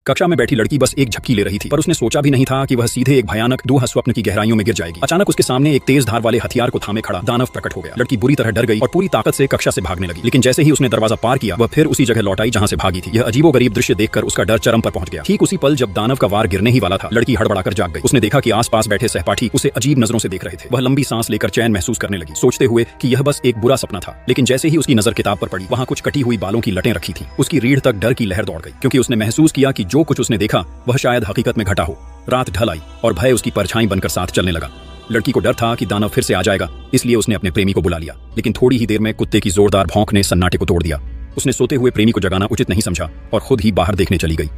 कक्षा में बैठी लड़की बस एक झपकी ले रही थी, पर उसने सोचा भी नहीं था कि वह सीधे एक भयानक डूहा स्वप्न की गहराइयों में गिर जाएगी। अचानक उसके सामने एक तेज धार वाले हथियार को थामे खड़ा दानव प्रकट हो गया। लड़की बुरी तरह डर गई और पूरी ताकत से कक्षा से भागने लगी, लेकिन जैसे ही उसने दरवाजा पार किया वह फिर उसी जगह लौट आई जहां से भागी थी। यह अजीबोगरीब दृश्य देखकर उसका डर चरम पर पहुंच गया। ठीक उसी पल जब दानव का वार गिरने ही वाला था, लड़की हड़बड़ाकर जाग गई। उसने देखा कि आसपास बैठे सहपाठी उसे अजीब नजरों से देख रहे थे। वह लंबी सांस लेकर चैन महसूस करने लगी, सोचते हुए कि यह बस एक बुरा सपना था। लेकिन जैसे ही उसकी नजर किताब पर पड़ी, वहां कुछ कटी हुई बालों की लटें रखी थी। उसकी रीढ़ तक डर की लहर दौड़ गई, क्योंकि उसने महसूस किया कि जो कुछ उसने देखा वह शायद हकीकत में घटा हो। रात ढल आई और भय उसकी परछाई बनकर साथ चलने लगा। लड़की को डर था कि दानव फिर से आ जाएगा, इसलिए उसने अपने प्रेमी को बुला लिया। लेकिन थोड़ी ही देर में कुत्ते की जोरदार भौंक ने सन्नाटे को तोड़ दिया। उसने सोते हुए प्रेमी को जगाना उचित नहीं समझा और खुद ही बाहर देखने चली गई।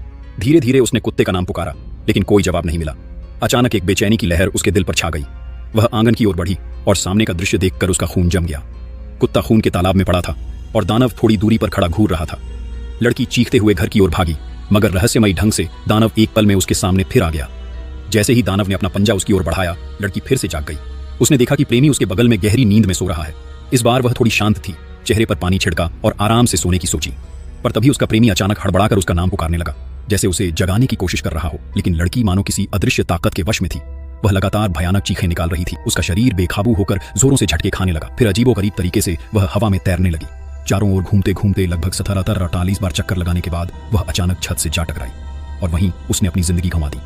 धीरे धीरे उसने कुत्ते का नाम पुकारा, लेकिन कोई जवाब नहीं मिला। अचानक एक बेचैनी की लहर उसके दिल पर छा गई। वह आंगन की ओर बढ़ी और सामने का दृश्य देखकर उसका खून जम गया। कुत्ता खून के तालाब में पड़ा था और दानव थोड़ी दूरी पर खड़ा घूर रहा था। लड़की चीखते हुए घर की ओर भागी, मगर रहस्यमयी ढंग से दानव एक पल में उसके सामने फिर आ गया। जैसे ही दानव ने अपना पंजा उसकी ओर बढ़ाया, लड़की फिर से जाग गई। उसने देखा कि प्रेमी उसके बगल में गहरी नींद में सो रहा है। इस बार वह थोड़ी शांत थी, चेहरे पर पानी छिड़का और आराम से सोने की सोची। पर तभी उसका प्रेमी अचानक हड़बड़ाकर उसका नाम पुकारने लगा, जैसे उसे जगाने की कोशिश कर रहा हो। लेकिन लड़की मानो किसी अदृश्य ताकत के वश में थी। वह लगातार भयानक चीखें निकाल रही थी। उसका शरीर बेकाबू होकर जोरों से झटके खाने लगा। फिर अजीबोगरीब तरीके से वह हवा में तैरने लगी। चारों ओर घूमते घूमते लगभग 17-48 बार चक्कर लगाने के बाद वह अचानक छत से जा टकराई और वहीं उसने अपनी जिंदगी गंवा दी।